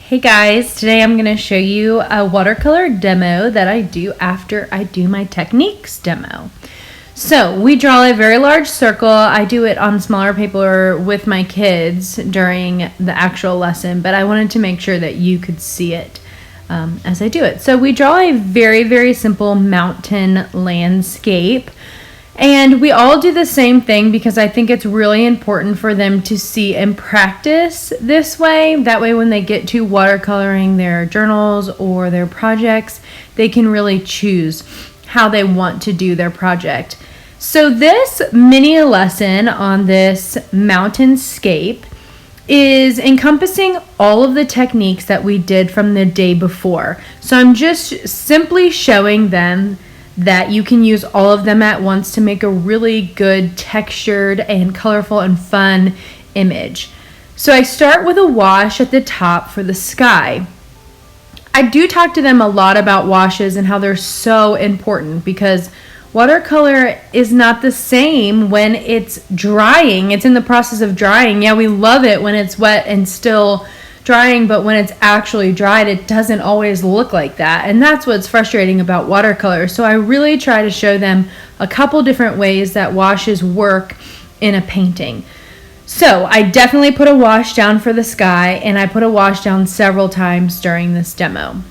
Hey guys, today I'm going to show you a watercolor demo that I do after I do my techniques demo. So we draw a very large circle. I do it on smaller paper with my kids during the actual lesson, but I wanted to make sure that you could see it as I do it. So we draw a very simple mountain landscape. And we all do the same thing because I think it's really important for them to see and practice this way. That way when they get to watercoloring their journals or their projects, they can really choose how they want to do their project. So this mini lesson on this mountainscape is encompassing all of the techniques that we did from the day before. So I'm just simply showing them that you can use all of them at once to make a really good textured and colorful and fun image. So I start with a wash at the top for the sky. I do talk to them a lot about washes and how they're so important because watercolor is not the same when it's drying. It's in the process of drying. Yeah, we love it when it's wet and still drying, but when it's actually dried, it doesn't always look like that. And that's what's frustrating about watercolor. So I really try to show them a couple different ways that washes work in a painting. So I definitely put a wash down for the sky, and I put a wash down several times during this demo.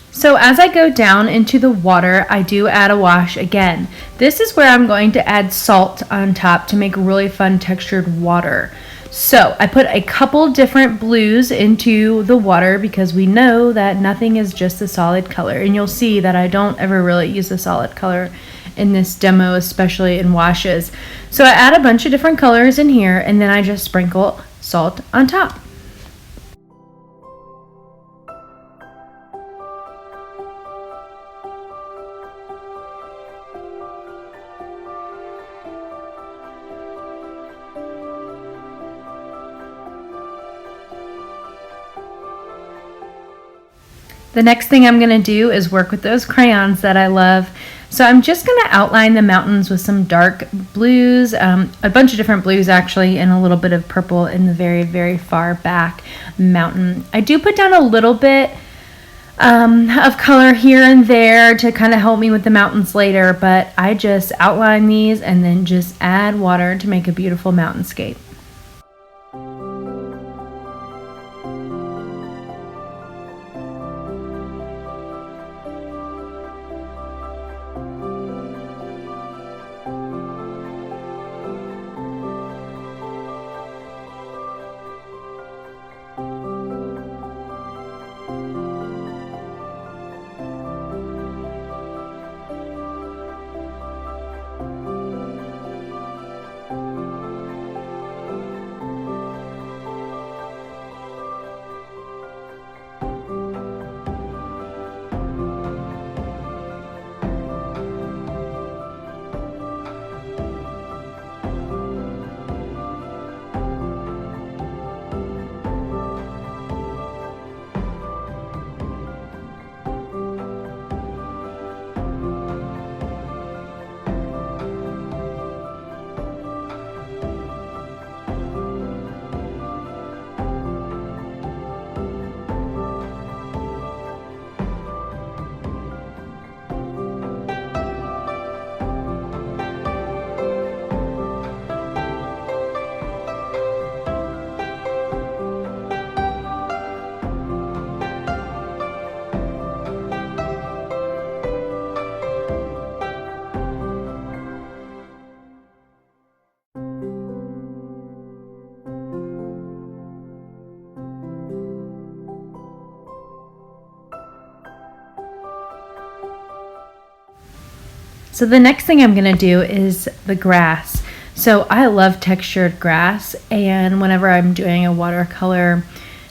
So as I go down into the water, I do add a wash again. This is where I'm going to add salt on top to make really fun textured water. So I put a couple different blues into the water because we know that nothing is just a solid color. And you'll see that I don't ever really use a solid color in this demo, especially in washes. So I add a bunch of different colors in here, and then I just sprinkle salt on top. The next thing I'm going to do is work with those crayons that I love. So I'm just going to outline the mountains with some dark blues, a bunch of different blues actually, and a little bit of purple in the very far back mountain. I do put down a little bit of color here and there to kind of help me with the mountains later, but I just outline these and then just add water to make a beautiful mountainscape. So the next thing I'm going to do is the grass. So I love textured grass, and whenever I'm doing a watercolor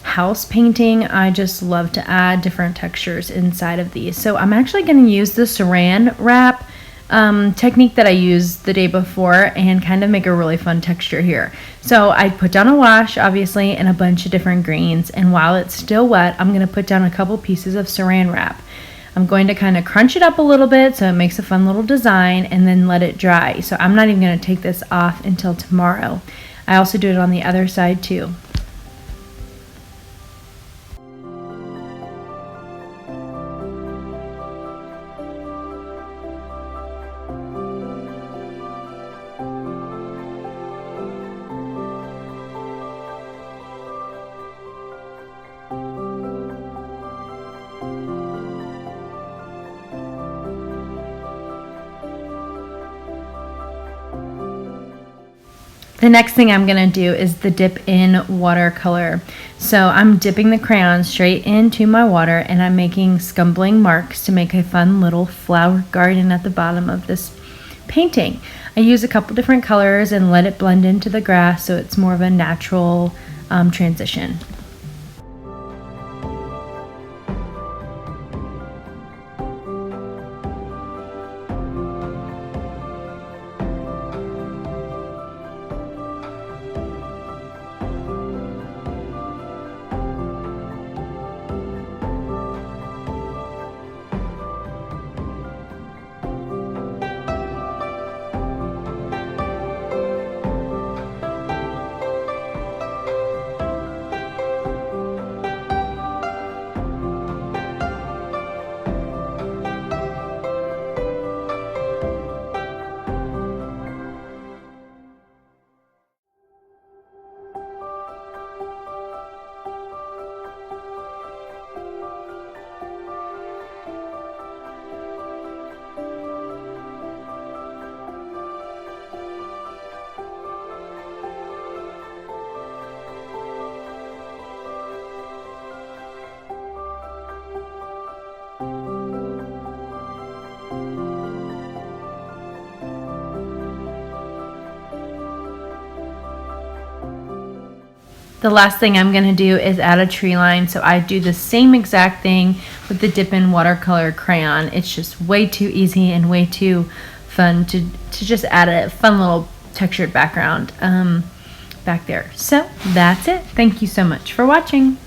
house painting, I just love to add different textures inside of these. So I'm actually going to use the saran wrap technique that I used the day before and kind of make a really fun texture here. So I put down a wash, obviously, and a bunch of different greens, and while it's still wet, I'm going to put down a couple pieces of saran wrap. I'm going to kind of crunch it up a little bit so it makes a fun little design, and then let it dry. So I'm not even going to take this off until tomorrow. I also do it on the other side too. The next thing I'm going to do is the dip in watercolor. So I'm dipping the crayon straight into my water, and I'm making scumbling marks to make a fun little flower garden at the bottom of this painting. I use a couple different colors and let it blend into the grass so it's more of a natural transition. The last thing I'm going to do is add a tree line. So I do the same exact thing with the dip in watercolor crayon. It's just way too easy and way too fun to just add a fun little textured background back there. So that's it. Thank you so much for watching.